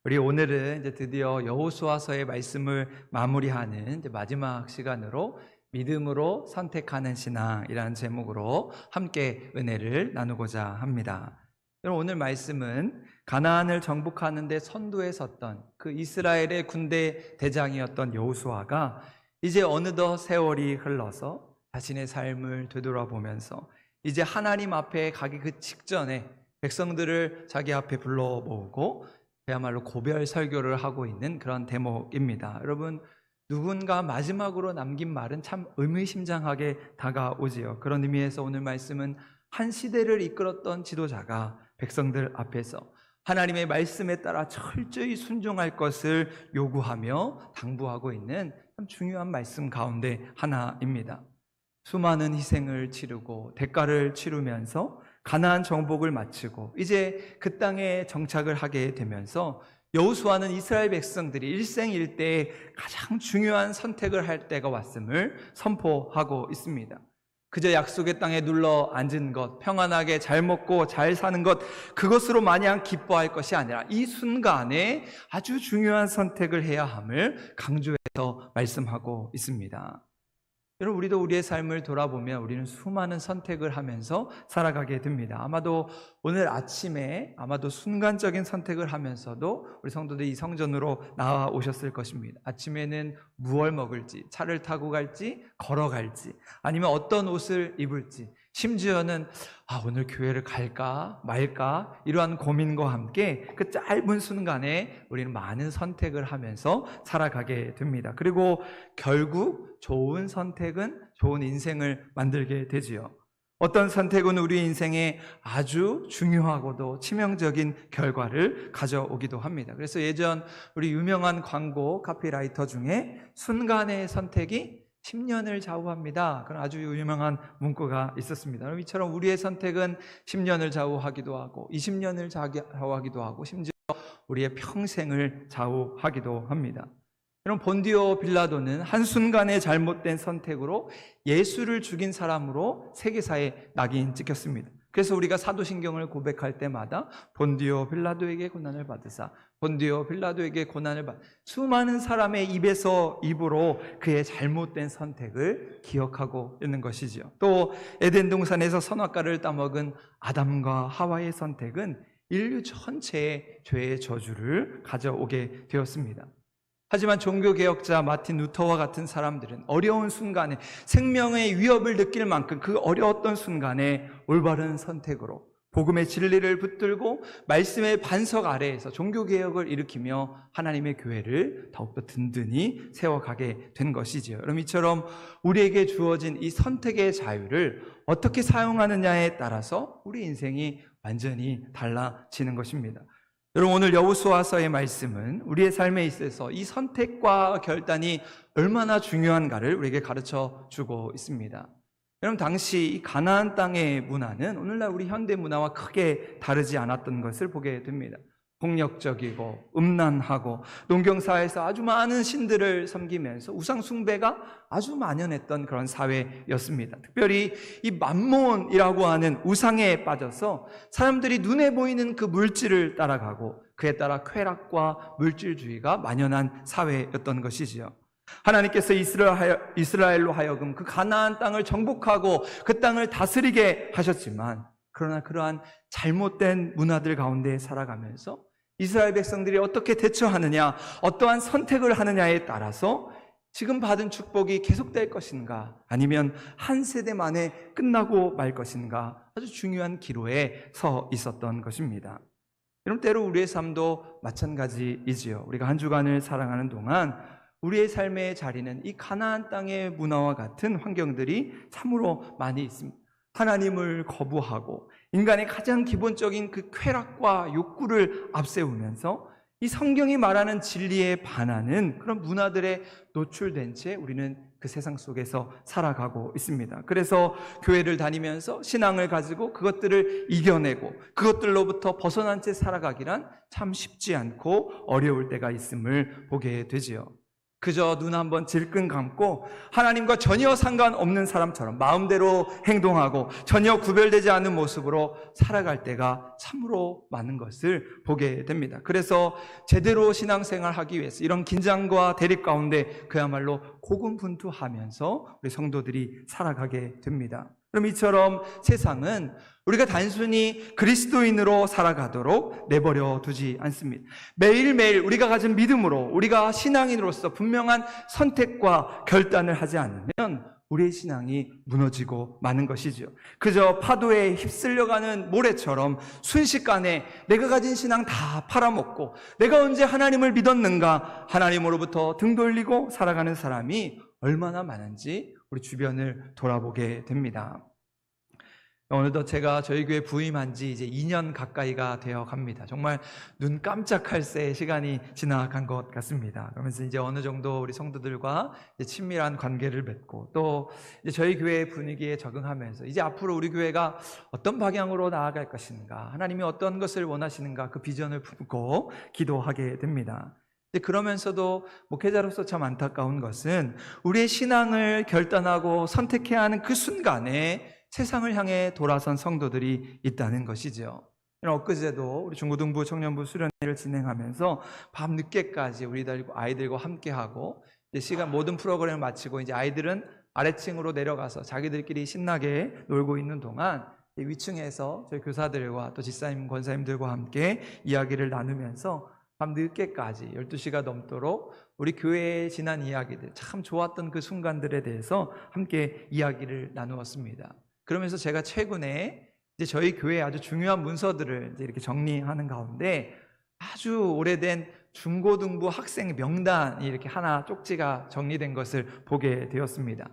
우리 오늘은 이제 드디어 여호수아서의 말씀을 마무리하는 이제 마지막 시간으로 믿음으로 선택하는 신앙이라는 제목으로 함께 은혜를 나누고자 합니다. 여러분, 오늘 말씀은 가나안을 정복하는 데 선두에 섰던 그 이스라엘의 군대 대장이었던 여호수아가 이제 어느덧 세월이 흘러서 자신의 삶을 되돌아보면서 이제 하나님 앞에 가기 그 직전에 백성들을 자기 앞에 불러 모으고 그야말로 고별 설교를 하고 있는 그런 대목입니다. 여러분, 누군가 마지막으로 남긴 말은 참 의미심장하게 다가오지요. 그런 의미에서 오늘 말씀은 한 시대를 이끌었던 지도자가 백성들 앞에서 하나님의 말씀에 따라 철저히 순종할 것을 요구하며 당부하고 있는 참 중요한 말씀 가운데 하나입니다. 수많은 희생을 치르고 대가를 치르면서 가나안 정복을 마치고 이제 그 땅에 정착을 하게 되면서 여호수아는 이스라엘 백성들이 일생일대에 가장 중요한 선택을 할 때가 왔음을 선포하고 있습니다. 그저 약속의 땅에 눌러 앉은 것, 평안하게 잘 먹고 잘 사는 것, 그것으로 마냥 기뻐할 것이 아니라 이 순간에 아주 중요한 선택을 해야 함을 강조해서 말씀하고 있습니다. 여러분, 우리도 우리의 삶을 돌아보면 우리는 수많은 선택을 하면서 살아가게 됩니다. 아마도 오늘 아침에 순간적인 선택을 하면서도 우리 성도들이 이 성전으로 나와오셨을 것입니다. 아침에는 무얼 먹을지, 차를 타고 갈지, 걸어갈지, 아니면 어떤 옷을 입을지, 심지어는 오늘 교회를 갈까 말까 이러한 고민과 함께 그 짧은 순간에 우리는 많은 선택을 하면서 살아가게 됩니다. 그리고 결국 좋은 선택은 좋은 인생을 만들게 되지요. 어떤 선택은 우리 인생에 아주 중요하고도 치명적인 결과를 가져오기도 합니다. 그래서 예전 우리 유명한 광고 카피라이터 중에 순간의 선택이 10년을 좌우합니다. 그런 아주 유명한 문구가 있었습니다. 이처럼 우리의 선택은 10년을 좌우하기도 하고 20년을 좌우하기도 하고 심지어 우리의 평생을 좌우하기도 합니다. 여러분, 본디오 빌라도는 한순간의 잘못된 선택으로 예수를 죽인 사람으로 세계사에 낙인 찍혔습니다. 그래서 우리가 사도신경을 고백할 때마다 본디오 빌라도에게 고난을 받으사, 본디오 빌라도에게 고난을 받, 수많은 사람의 입으로 그의 잘못된 선택을 기억하고 있는 것이죠. 또 에덴 동산에서 선악과를 따먹은 아담과 하와의 선택은 인류 전체의 죄의 저주를 가져오게 되었습니다. 하지만 종교개혁자 마틴 루터와 같은 사람들은 어려운 순간에 생명의 위협을 느낄 만큼 그 어려웠던 순간에 올바른 선택으로 복음의 진리를 붙들고 말씀의 반석 아래에서 종교개혁을 일으키며 하나님의 교회를 더욱더 든든히 세워가게 된 것이지요. 여러분, 이처럼 우리에게 주어진 이 선택의 자유를 어떻게 사용하느냐에 따라서 우리 인생이 완전히 달라지는 것입니다. 여러분, 오늘 여호수아서의 말씀은 우리의 삶에 있어서 이 선택과 결단이 얼마나 중요한가를 우리에게 가르쳐 주고 있습니다. 여러분, 당시 이 가나안 땅의 문화는 오늘날 우리 현대 문화와 크게 다르지 않았던 것을 보게 됩니다. 폭력적이고 음란하고 농경사회에서 아주 많은 신들을 섬기면서 우상 숭배가 아주 만연했던 그런 사회였습니다. 특별히 이 맘몬이라고 하는 우상에 빠져서 사람들이 눈에 보이는 그 물질을 따라가고 그에 따라 쾌락과 물질주의가 만연한 사회였던 것이지요. 하나님께서 이스라엘로 하여금 그 가나안 땅을 정복하고 그 땅을 다스리게 하셨지만, 그러나 그러한 잘못된 문화들 가운데 살아가면서 이스라엘 백성들이 어떻게 대처하느냐, 어떠한 선택을 하느냐에 따라서 지금 받은 축복이 계속될 것인가, 아니면 한 세대 만에 끝나고 말 것인가, 아주 중요한 기로에 서 있었던 것입니다. 여러분, 때로 우리의 삶도 마찬가지이지요. 우리가 한 주간을 살아가는 동안 우리의 삶의 자리는 이 가나안 땅의 문화와 같은 환경들이 참으로 많이 있습니다. 하나님을 거부하고 인간의 가장 기본적인 그 쾌락과 욕구를 앞세우면서 이 성경이 말하는 진리에 반하는 그런 문화들에 노출된 채 우리는 그 세상 속에서 살아가고 있습니다. 그래서 교회를 다니면서 신앙을 가지고 그것들을 이겨내고 그것들로부터 벗어난 채 살아가기란 참 쉽지 않고 어려울 때가 있음을 보게 되지요. 그저 눈 한번 질끈 감고 하나님과 전혀 상관없는 사람처럼 마음대로 행동하고 전혀 구별되지 않는 모습으로 살아갈 때가 참으로 많은 것을 보게 됩니다. 그래서 제대로 신앙생활하기 위해서 이런 긴장과 대립 가운데 그야말로 고군분투하면서 우리 성도들이 살아가게 됩니다. 그럼 이처럼 세상은 우리가 단순히 그리스도인으로 살아가도록 내버려 두지 않습니다. 매일매일 우리가 가진 믿음으로 우리가 신앙인으로서 분명한 선택과 결단을 하지 않으면 우리의 신앙이 무너지고 마는 것이죠. 그저 파도에 휩쓸려가는 모래처럼 순식간에 내가 가진 신앙 다 팔아먹고 내가 언제 하나님을 믿었는가 하나님으로부터 등 돌리고 살아가는 사람이 얼마나 많은지 우리 주변을 돌아보게 됩니다. 어느덧 제가 저희 교회 부임한 지 이제 2년 가까이가 되어 갑니다. 정말 눈 깜짝할 새 시간이 지나간 것 같습니다. 그러면서 이제 어느 정도 우리 성도들과 이제 친밀한 관계를 맺고 또 이제 저희 교회 분위기에 적응하면서 이제 앞으로 우리 교회가 어떤 방향으로 나아갈 것인가, 하나님이 어떤 것을 원하시는가 그 비전을 품고 기도하게 됩니다. 그러면서도 목회자로서 참 안타까운 것은 우리의 신앙을 결단하고 선택해야 하는 그 순간에 세상을 향해 돌아선 성도들이 있다는 것이죠. 엊그제도 우리 중고등부 청년부 수련회를 진행하면서 밤 늦게까지 우리 아이들과 함께하고 시간 모든 프로그램을 마치고 이제 아이들은 아래층으로 내려가서 자기들끼리 신나게 놀고 있는 동안 위층에서 저희 교사들과 또 집사님, 권사님들과 함께 이야기를 나누면서 밤 늦게까지 12시가 넘도록 우리 교회에 지난 이야기들, 참 좋았던 그 순간들에 대해서 함께 이야기를 나누었습니다. 그러면서 제가 최근에 이제 저희 교회의 아주 중요한 문서들을 이제 이렇게 정리하는 가운데 아주 오래된 중고등부 학생 명단이 이렇게 하나 쪽지가 정리된 것을 보게 되었습니다.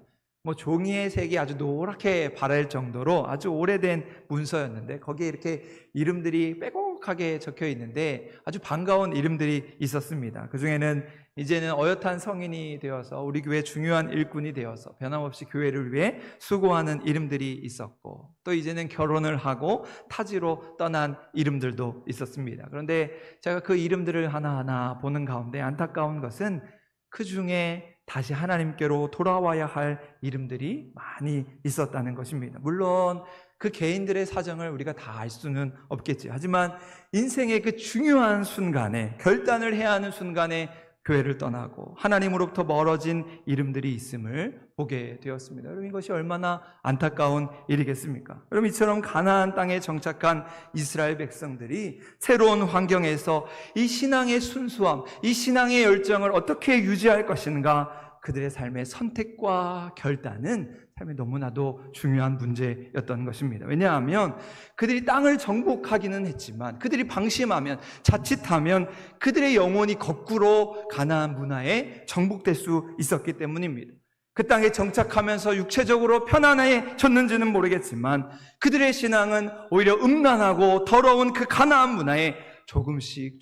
종이의 색이 아주 노랗게 바랄 정도로 아주 오래된 문서였는데 거기에 이렇게 이름들이 빼곡하게 적혀 있는데 아주 반가운 이름들이 있었습니다. 그 중에는 이제는 어엿한 성인이 되어서 우리 교회 중요한 일꾼이 되어서 변함없이 교회를 위해 수고하는 이름들이 있었고 또 이제는 결혼을 하고 타지로 떠난 이름들도 있었습니다. 그런데 제가 그 이름들을 하나하나 보는 가운데 안타까운 것은 그 중에 다시 하나님께로 돌아와야 할 이름들이 많이 있었다는 것입니다. 물론 그 개인들의 사정을 우리가 다 알 수는 없겠지. 하지만 인생의 그 중요한 순간에 결단을 해야 하는 순간에 교회를 떠나고 하나님으로부터 멀어진 이름들이 있음을 보게 되었습니다. 여러분 이것이 얼마나 안타까운 일이겠습니까? 여러분 이처럼 가나안 땅에 정착한 이스라엘 백성들이 새로운 환경에서 이 신앙의 순수함, 이 신앙의 열정을 어떻게 유지할 것인가 그들의 삶의 선택과 결단은 삶에 너무나도 중요한 문제였던 것입니다. 왜냐하면 그들이 땅을 정복하기는 했지만 그들이 방심하면 자칫하면 그들의 영혼이 거꾸로 가나안 문화에 정복될 수 있었기 때문입니다. 그 땅에 정착하면서 육체적으로 편안해졌는지는 모르겠지만 그들의 신앙은 오히려 음란하고 더러운 그 가나안 문화에 조금씩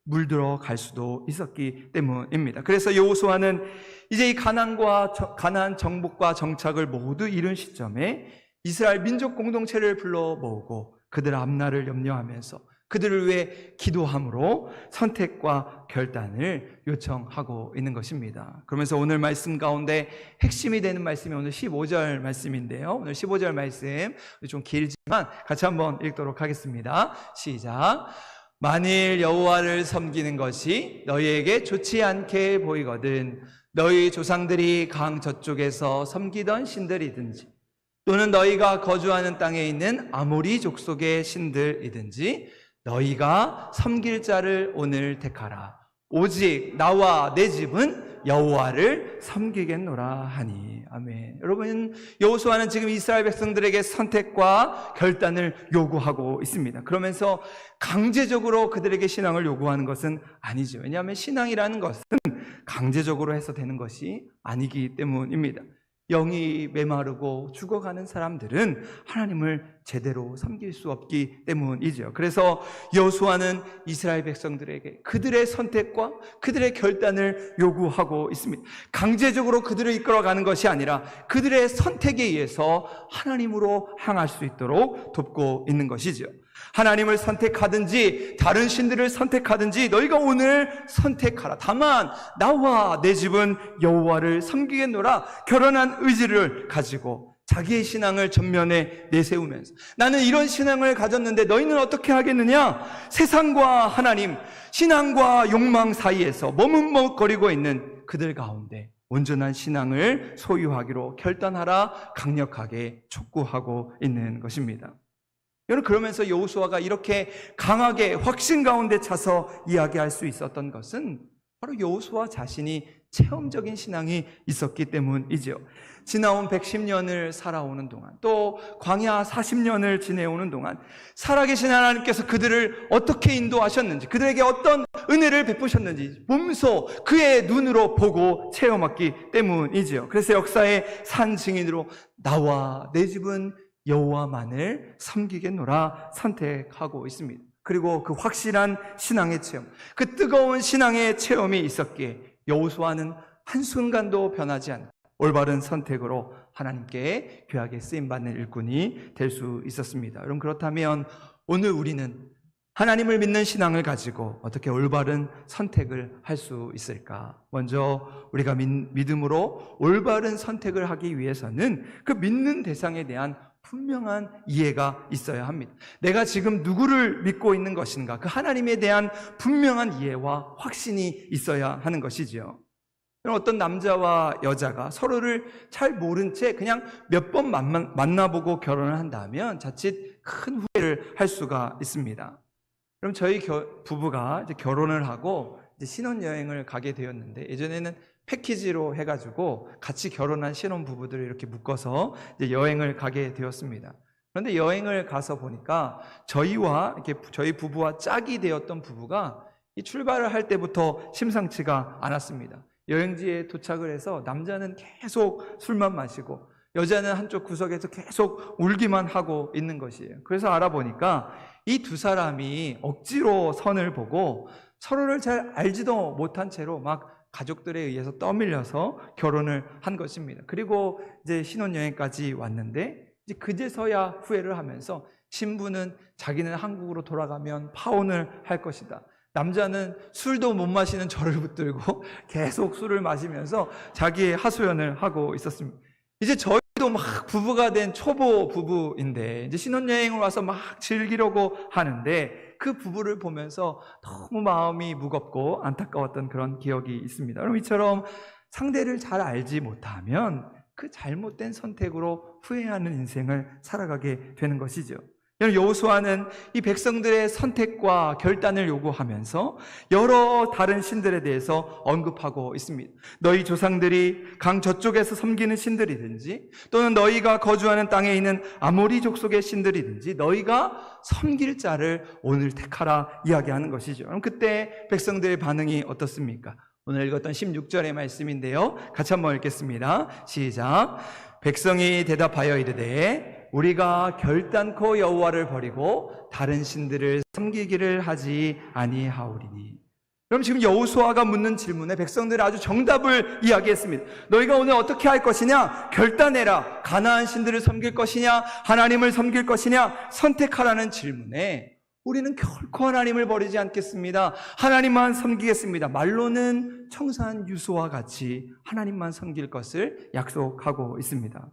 물들어 갈 수도 있었기 때문입니다. 그래서 여호수아는 이제 이 가나안 정복과 정착을 모두 이룬 시점에 이스라엘 민족 공동체를 불러 모으고 그들 앞날을 염려하면서 그들을 위해 기도함으로 선택과 결단을 요청하고 있는 것입니다. 그러면서 오늘 말씀 가운데 핵심이 되는 말씀이 오늘 15절 말씀인데요. 오늘 15절 말씀 좀 길지만 같이 한번 읽도록 하겠습니다. 시작. 만일 여호와를 섬기는 것이 너희에게 좋지 않게 보이거든 너희 조상들이 강 저쪽에서 섬기던 신들이든지 또는 너희가 거주하는 땅에 있는 아모리 족속의 신들이든지 너희가 섬길 자를 오늘 택하라. 오직 나와 내 집은 여호와를 섬기겠노라 하니. 아멘. 여러분 여호수아는 지금 이스라엘 백성들에게 선택과 결단을 요구하고 있습니다. 그러면서 강제적으로 그들에게 신앙을 요구하는 것은 아니죠. 왜냐하면 신앙이라는 것은 강제적으로 해서 되는 것이 아니기 때문입니다. 영이 메마르고 죽어가는 사람들은 하나님을 제대로 섬길 수 없기 때문이죠. 그래서 여호수아는 이스라엘 백성들에게 그들의 선택과 그들의 결단을 요구하고 있습니다. 강제적으로 그들을 이끌어가는 것이 아니라 그들의 선택에 의해서 하나님으로 향할 수 있도록 돕고 있는 것이죠. 하나님을 선택하든지 다른 신들을 선택하든지 너희가 오늘 선택하라. 다만 나와 내 집은 여호와를 섬기겠노라. 결혼한 의지를 가지고 자기의 신앙을 전면에 내세우면서 나는 이런 신앙을 가졌는데 너희는 어떻게 하겠느냐? 세상과 하나님, 신앙과 욕망 사이에서 머뭇거리고 있는 그들 가운데 온전한 신앙을 소유하기로 결단하라 강력하게 촉구하고 있는 것입니다. 여러분, 그러면서 여호수아가 이렇게 강하게 확신 가운데 차서 이야기할 수 있었던 것은 바로 여호수아 자신이 체험적인 신앙이 있었기 때문이죠. 지나온 110년을 살아오는 동안, 또 광야 40년을 지내오는 동안 살아계신 하나님께서 그들을 어떻게 인도하셨는지, 그들에게 어떤 은혜를 베푸셨는지 몸소 그의 눈으로 보고 체험했기 때문이지요. 그래서 역사의 산 증인으로 나와 내 집은 여호와만을 섬기겠노라 선택하고 있습니다. 그리고 그 확실한 신앙의 체험, 그 뜨거운 신앙의 체험이 있었기에 여호수아는 한순간도 변하지 않고 올바른 선택으로 하나님께 귀하게 쓰임받는 일꾼이 될 수 있었습니다. 여러분, 그렇다면 오늘 우리는 하나님을 믿는 신앙을 가지고 어떻게 올바른 선택을 할 수 있을까? 먼저 우리가 믿음으로 올바른 선택을 하기 위해서는 그 믿는 대상에 대한 분명한 이해가 있어야 합니다. 내가 지금 누구를 믿고 있는 것인가? 그 하나님에 대한 분명한 이해와 확신이 있어야 하는 것이지요. 어떤 남자와 여자가 서로를 잘 모른 채 그냥 몇 번 만나보고 결혼을 한다면 자칫 큰 후회를 할 수가 있습니다. 그럼 저희 부부가 이제 결혼을 하고 이제 신혼여행을 가게 되었는데, 예전에는 패키지로 해가지고 같이 결혼한 신혼부부들을 이렇게 묶어서 이제 여행을 가게 되었습니다. 그런데 여행을 가서 보니까 저희와 이렇게 저희 부부와 짝이 되었던 부부가 이 출발을 할 때부터 심상치가 않았습니다. 여행지에 도착을 해서 남자는 계속 술만 마시고 여자는 한쪽 구석에서 계속 울기만 하고 있는 것이에요. 그래서 알아보니까 이 두 사람이 억지로 선을 보고 서로를 잘 알지도 못한 채로 막 가족들에 의해서 떠밀려서 결혼을 한 것입니다. 그리고 이제 신혼여행까지 왔는데 이제 그제서야 후회를 하면서 신부는 자기는 한국으로 돌아가면 파혼을 할 것이다. 남자는 술도 못 마시는 저를 붙들고 계속 술을 마시면서 자기의 하소연을 하고 있었습니다. 이제 저희도 막 부부가 된 초보 부부인데 이제 신혼여행을 와서 막 즐기려고 하는데 그 부부를 보면서 너무 마음이 무겁고 안타까웠던 그런 기억이 있습니다. 그럼 이처럼 상대를 잘 알지 못하면 그 잘못된 선택으로 후회하는 인생을 살아가게 되는 것이죠. 여호수아는 이 백성들의 선택과 결단을 요구하면서 여러 다른 신들에 대해서 언급하고 있습니다. 너희 조상들이 강 저쪽에서 섬기는 신들이든지 또는 너희가 거주하는 땅에 있는 아모리 족속의 신들이든지 너희가 섬길 자를 오늘 택하라 이야기하는 것이죠. 그럼 그때 백성들의 반응이 어떻습니까? 오늘 읽었던 16절의 말씀인데요. 같이 한번 읽겠습니다. 시작. 백성이 대답하여 이르되 우리가 결단코 여호와를 버리고 다른 신들을 섬기기를 하지 아니하오리니. 그럼 지금 여호수아가 묻는 질문에 백성들은 아주 정답을 이야기했습니다. 너희가 오늘 어떻게 할 것이냐? 결단해라. 가나안 신들을 섬길 것이냐? 하나님을 섬길 것이냐? 선택하라는 질문에 우리는 결코 하나님을 버리지 않겠습니다. 하나님만 섬기겠습니다. 말로는 청산 유수와 같이 하나님만 섬길 것을 약속하고 있습니다.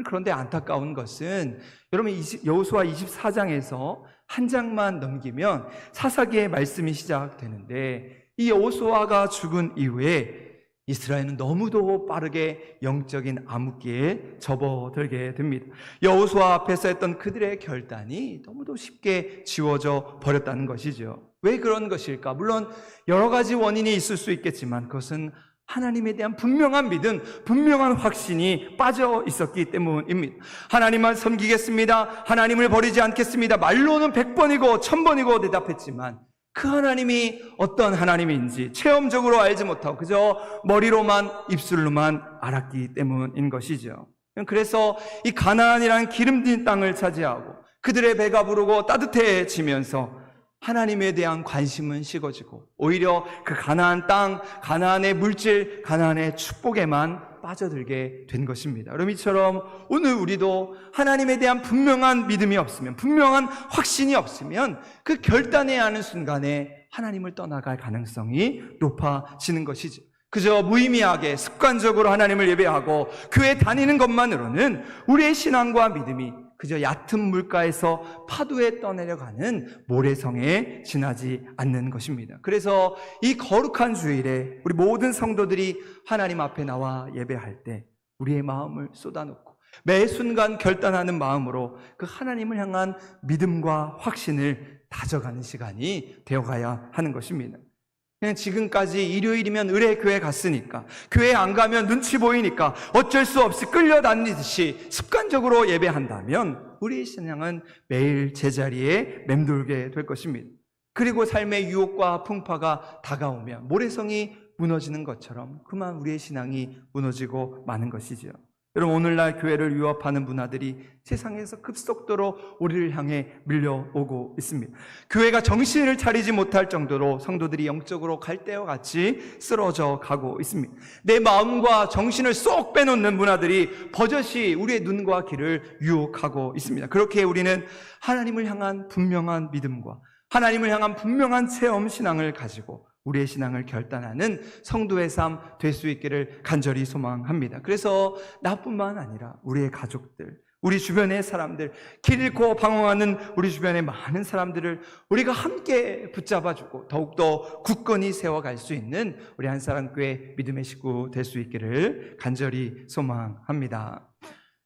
그런데 안타까운 것은 여러분 여호수아 24장에서 한 장만 넘기면 사사기의 말씀이 시작되는데 이 여호수아가 죽은 이후에 이스라엘은 너무도 빠르게 영적인 암흑기에 접어들게 됩니다. 여호수아 앞에서 했던 그들의 결단이 너무도 쉽게 지워져 버렸다는 것이죠. 왜 그런 것일까? 물론 여러 가지 원인이 있을 수 있겠지만 그것은 하나님에 대한 분명한 믿음, 분명한 확신이 빠져 있었기 때문입니다. 하나님만 섬기겠습니다. 하나님을 버리지 않겠습니다. 말로는 100번이고 1000번이고 대답했지만 그 하나님이 어떤 하나님인지 체험적으로 알지 못하고 그저 머리로만 입술로만 알았기 때문인 것이죠. 그래서 이 가나안이라는 기름진 땅을 차지하고 그들의 배가 부르고 따뜻해지면서 하나님에 대한 관심은 식어지고 오히려 그 가나안 땅, 가나안의 물질, 가나안의 축복에만 빠져들게 된 것입니다. 그럼 이처럼 오늘 우리도 하나님에 대한 분명한 믿음이 없으면, 분명한 확신이 없으면 그 결단해야 하는 순간에 하나님을 떠나갈 가능성이 높아지는 것이죠. 그저 무의미하게 습관적으로 하나님을 예배하고 교회 다니는 것만으로는 우리의 신앙과 믿음이 그저 얕은 물가에서 파도에 떠내려가는 모래성에 지나지 않는 것입니다. 그래서 이 거룩한 주일에 우리 모든 성도들이 하나님 앞에 나와 예배할 때 우리의 마음을 쏟아놓고 매 순간 결단하는 마음으로 그 하나님을 향한 믿음과 확신을 다져가는 시간이 되어가야 하는 것입니다. 그냥 지금까지 일요일이면 의뢰 교회 갔으니까, 교회 안 가면 눈치 보이니까 어쩔 수 없이 끌려다니듯이 습관적으로 예배한다면 우리의 신앙은 매일 제자리에 맴돌게 될 것입니다. 그리고 삶의 유혹과 풍파가 다가오면 모래성이 무너지는 것처럼 그만 우리의 신앙이 무너지고 마는 것이죠. 여러분, 오늘날 교회를 위협하는 문화들이 세상에서 급속도로 우리를 향해 밀려오고 있습니다. 교회가 정신을 차리지 못할 정도로 성도들이 영적으로 갈대와 같이 쓰러져 가고 있습니다. 내 마음과 정신을 쏙 빼놓는 문화들이 버젓이 우리의 눈과 귀를 유혹하고 있습니다. 그렇게 우리는 하나님을 향한 분명한 믿음과 하나님을 향한 분명한 체험 신앙을 가지고 우리의 신앙을 결단하는 성도의 삶 될 수 있기를 간절히 소망합니다. 그래서 나뿐만 아니라 우리의 가족들, 우리 주변의 사람들, 길 잃고 방황하는 우리 주변의 많은 사람들을 우리가 함께 붙잡아주고 더욱더 굳건히 세워갈 수 있는 우리 한사람교회 믿음의 식구 될 수 있기를 간절히 소망합니다.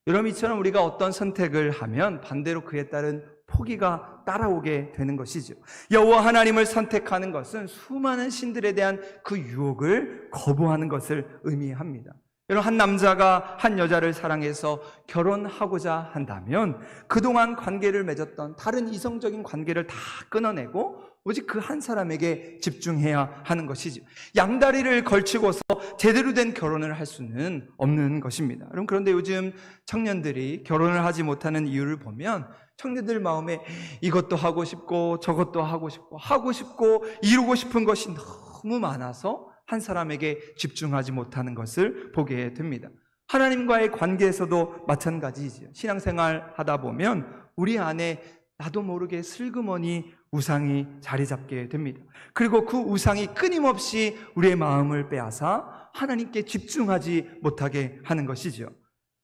여러분, 이처럼 우리가 어떤 선택을 하면 반대로 그에 따른 포기가 따라오게 되는 것이죠. 여호와 하나님을 선택하는 것은 수많은 신들에 대한 그 유혹을 거부하는 것을 의미합니다. 여러분, 한 남자가 한 여자를 사랑해서 결혼하고자 한다면 그동안 관계를 맺었던 다른 이성적인 관계를 다 끊어내고 오직 그 한 사람에게 집중해야 하는 것이죠. 양다리를 걸치고서 제대로 된 결혼을 할 수는 없는 것입니다. 여러분, 그런데 요즘 청년들이 결혼을 하지 못하는 이유를 보면 청년들 마음에 이것도 하고 싶고 저것도 하고 싶고 이루고 싶은 것이 너무 많아서 한 사람에게 집중하지 못하는 것을 보게 됩니다. 하나님과의 관계에서도 마찬가지지요. 신앙생활 하다 보면 우리 안에 나도 모르게 슬그머니 우상이 자리 잡게 됩니다. 그리고 그 우상이 끊임없이 우리의 마음을 빼앗아 하나님께 집중하지 못하게 하는 것이죠.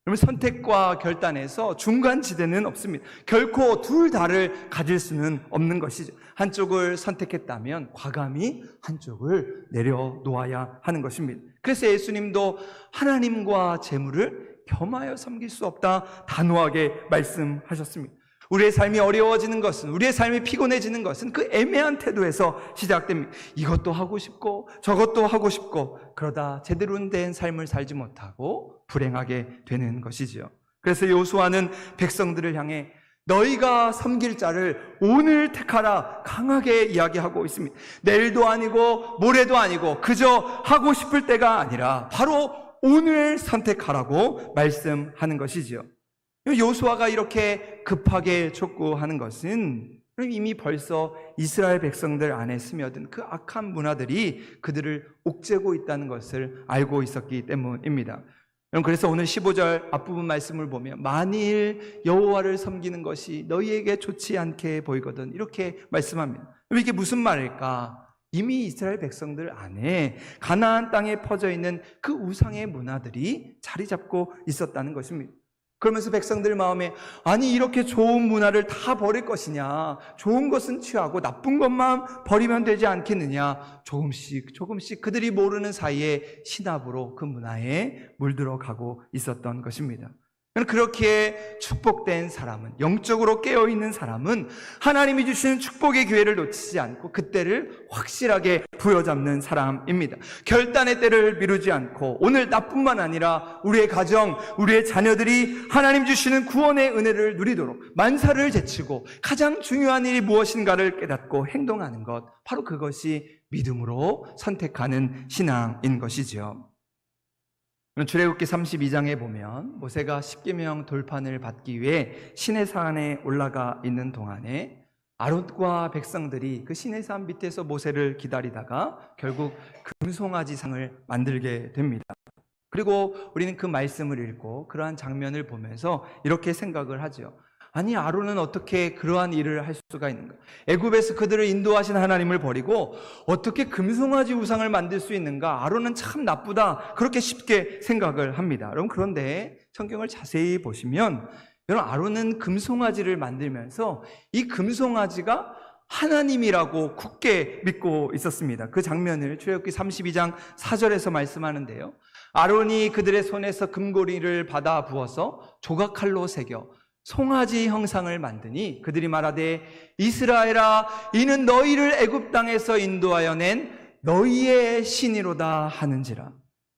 그러면 선택과 결단에서 중간지대는 없습니다. 결코 둘 다를 가질 수는 없는 것이죠. 한쪽을 선택했다면 과감히 한쪽을 내려놓아야 하는 것입니다. 그래서 예수님도 하나님과 재물을 겸하여 섬길 수 없다 단호하게 말씀하셨습니다. 우리의 삶이 어려워지는 것은, 우리의 삶이 피곤해지는 것은 그 애매한 태도에서 시작됩니다. 이것도 하고 싶고 저것도 하고 싶고 그러다 제대로 된 삶을 살지 못하고 불행하게 되는 것이지요. 그래서 여호수아는 백성들을 향해 너희가 섬길 자를 오늘 택하라 강하게 이야기하고 있습니다. 내일도 아니고 모레도 아니고 그저 하고 싶을 때가 아니라 바로 오늘 선택하라고 말씀하는 것이지요. 여호수아가 이렇게 급하게 촉구하는 것은 이미 벌써 이스라엘 백성들 안에 스며든 그 악한 문화들이 그들을 옥죄고 있다는 것을 알고 있었기 때문입니다. 그래서 오늘 15절 앞부분 말씀을 보면 만일 여호와를 섬기는 것이 너희에게 좋지 않게 보이거든 이렇게 말씀합니다. 이게 무슨 말일까? 이미 이스라엘 백성들 안에 가나안 땅에 퍼져 있는 그 우상의 문화들이 자리 잡고 있었다는 것입니다. 그러면서 백성들 마음에 아니 이렇게 좋은 문화를 다 버릴 것이냐, 좋은 것은 취하고 나쁜 것만 버리면 되지 않겠느냐, 조금씩 그들이 모르는 사이에 신압으로 그 문화에 물들어가고 있었던 것입니다. 그렇게 축복된 사람은, 영적으로 깨어있는 사람은 하나님이 주시는 축복의 기회를 놓치지 않고 그때를 확실하게 부여잡는 사람입니다. 결단의 때를 미루지 않고 오늘 나뿐만 아니라 우리의 가정, 우리의 자녀들이 하나님 주시는 구원의 은혜를 누리도록 만사를 제치고 가장 중요한 일이 무엇인가를 깨닫고 행동하는 것, 바로 그것이 믿음으로 선택하는 신앙인 것이지요. 출애굽기 32장에 보면 모세가 십계명 돌판을 받기 위해 시내산에 올라가 있는 동안에 아론과 백성들이 그 시내산 밑에서 모세를 기다리다가 결국 금송아지상을 만들게 됩니다. 그리고 우리는 그 말씀을 읽고 그러한 장면을 보면서 이렇게 생각을 하죠. 아니, 아론은 어떻게 그러한 일을 할 수가 있는가? 애굽에서 그들을 인도하신 하나님을 버리고 어떻게 금송아지 우상을 만들 수 있는가? 아론은 참 나쁘다. 그렇게 쉽게 생각을 합니다. 여러분, 그런데 성경을 자세히 보시면 여러분, 아론은 금송아지를 만들면서 이 금송아지가 하나님이라고 굳게 믿고 있었습니다. 그 장면을 출애굽기 32장 4절에서 말씀하는데요. 아론이 그들의 손에서 금고리를 받아 부어서 조각칼로 새겨 송아지 형상을 만드니 그들이 말하되 이스라엘아, 이는 너희를 애굽 땅에서 인도하여 낸 너희의 신이로다 하는지라.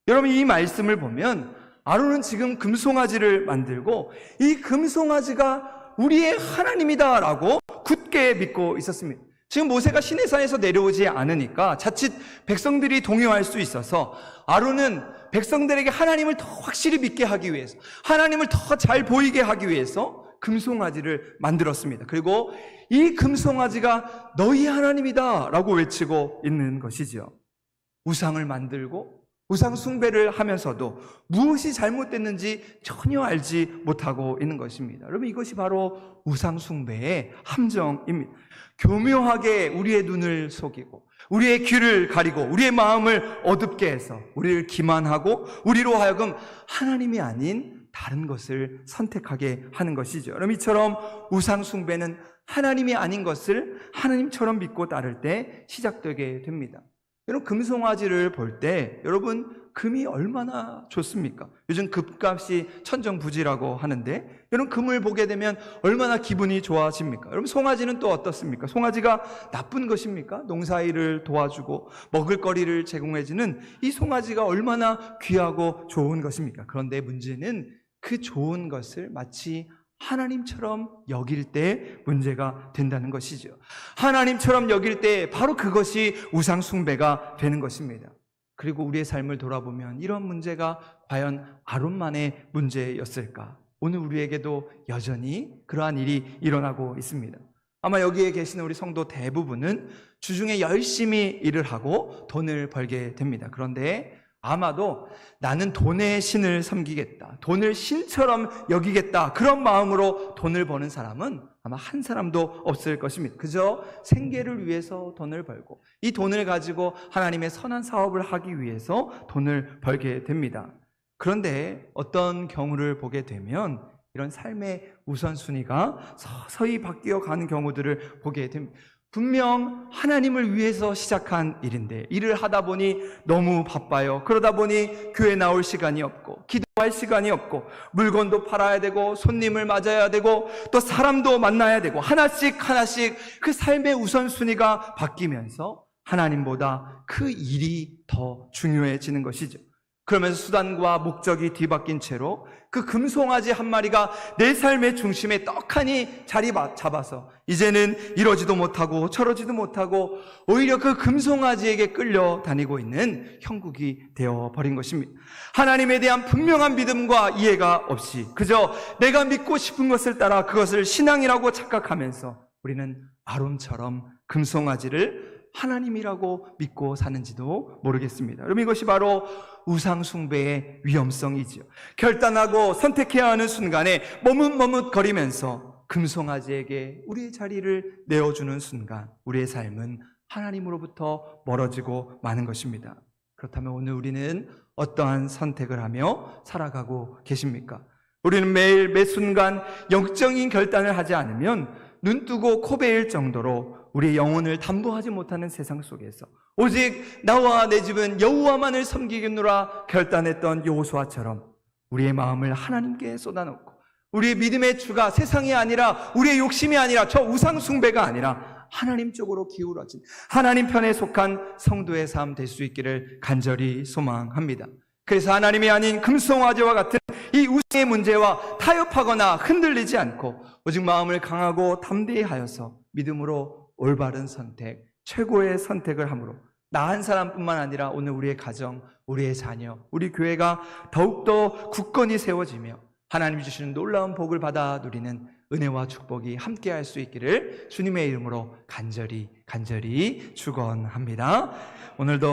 여러분, 이 말씀을 보면 아론은 지금 금송아지를 만들고 이 금송아지가 우리의 하나님이다라고 굳게 믿고 있었습니다. 지금 모세가 시내산에서 내려오지 않으니까 자칫 백성들이 동요할 수 있어서 아론은 백성들에게 하나님을 더 확실히 믿게 하기 위해서, 하나님을 더 잘 보이게 하기 위해서 금송아지를 만들었습니다. 그리고 이 금송아지가 너희 하나님이다 라고 외치고 있는 것이죠. 우상을 만들고 우상 숭배를 하면서도 무엇이 잘못됐는지 전혀 알지 못하고 있는 것입니다. 여러분, 이것이 바로 우상 숭배의 함정입니다. 교묘하게 우리의 눈을 속이고 우리의 귀를 가리고 우리의 마음을 어둡게 해서 우리를 기만하고 우리로 하여금 하나님이 아닌 다른 것을 선택하게 하는 것이죠. 여러분, 이처럼 우상 숭배는 하나님이 아닌 것을 하나님처럼 믿고 따를 때 시작되게 됩니다. 여러분, 금송아지를 볼 때 여러분, 금이 얼마나 좋습니까? 요즘 금값이 천정부지라고 하는데 여러분, 금을 보게 되면 얼마나 기분이 좋아집니까? 여러분, 송아지는 또 어떻습니까? 송아지가 나쁜 것입니까? 농사일을 도와주고 먹을거리를 제공해주는 이 송아지가 얼마나 귀하고 좋은 것입니까? 그런데 문제는 그 좋은 것을 마치 하나님처럼 여길 때 문제가 된다는 것이죠. 하나님처럼 여길 때 바로 그것이 우상 숭배가 되는 것입니다. 그리고 우리의 삶을 돌아보면 이런 문제가 과연 아론만의 문제였을까? 오늘 우리에게도 여전히 그러한 일이 일어나고 있습니다. 아마 여기에 계시는 우리 성도 대부분은 주중에 열심히 일을 하고 돈을 벌게 됩니다. 그런데 아마도 나는 돈의 신을 섬기겠다, 돈을 신처럼 여기겠다, 그런 마음으로 돈을 버는 사람은 아마 한 사람도 없을 것입니다. 그저 생계를 위해서 돈을 벌고 이 돈을 가지고 하나님의 선한 사업을 하기 위해서 돈을 벌게 됩니다. 그런데 어떤 경우를 보게 되면 이런 삶의 우선순위가 서서히 바뀌어 가는 경우들을 보게 됩니다. 분명 하나님을 위해서 시작한 일인데 일을 하다 보니 너무 바빠요. 그러다 보니 교회 나올 시간이 없고 기도할 시간이 없고 물건도 팔아야 되고 손님을 맞아야 되고 또 사람도 만나야 되고 하나씩 그 삶의 우선순위가 바뀌면서 하나님보다 그 일이 더 중요해지는 것이죠. 그러면서 수단과 목적이 뒤바뀐 채로 그 금송아지 한 마리가 내 삶의 중심에 떡하니 자리 잡아서 이제는 이러지도 못하고 저러지도 못하고 오히려 그 금송아지에게 끌려다니고 있는 형국이 되어버린 것입니다. 하나님에 대한 분명한 믿음과 이해가 없이 그저 내가 믿고 싶은 것을 따라 그것을 신앙이라고 착각하면서 우리는 아론처럼 금송아지를 하나님이라고 믿고 사는지도 모르겠습니다. 여러분, 이것이 바로 우상 숭배의 위험성이지요. 결단하고 선택해야 하는 순간에 머뭇머뭇거리면서 금송아지에게 우리의 자리를 내어주는 순간 우리의 삶은 하나님으로부터 멀어지고 마는 것입니다. 그렇다면 오늘 우리는 어떠한 선택을 하며 살아가고 계십니까? 우리는 매일 매 순간 영적인 결단을 하지 않으면 눈뜨고 코 베일 정도로 우리의 영혼을 담보하지 못하는 세상 속에서 오직 나와 내 집은 여호와만을 섬기겠노라 결단했던 여호수아처럼 우리의 마음을 하나님께 쏟아놓고 우리의 믿음의 주가 세상이 아니라 우리의 욕심이 아니라 저 우상 숭배가 아니라 하나님 쪽으로 기울어진 하나님 편에 속한 성도의 삶 될 수 있기를 간절히 소망합니다. 그래서 하나님이 아닌 금송아지와 같은 이 우상의 문제와 타협하거나 흔들리지 않고 오직 마음을 강하고 담대히 하여서 믿음으로 올바른 선택, 최고의 선택을 함으로 나 한 사람뿐만 아니라 오늘 우리의 가정, 우리의 자녀, 우리 교회가 더욱더 굳건히 세워지며 하나님이 주시는 놀라운 복을 받아 누리는 은혜와 축복이 함께할 수 있기를 주님의 이름으로 간절히 축원합니다. 오늘도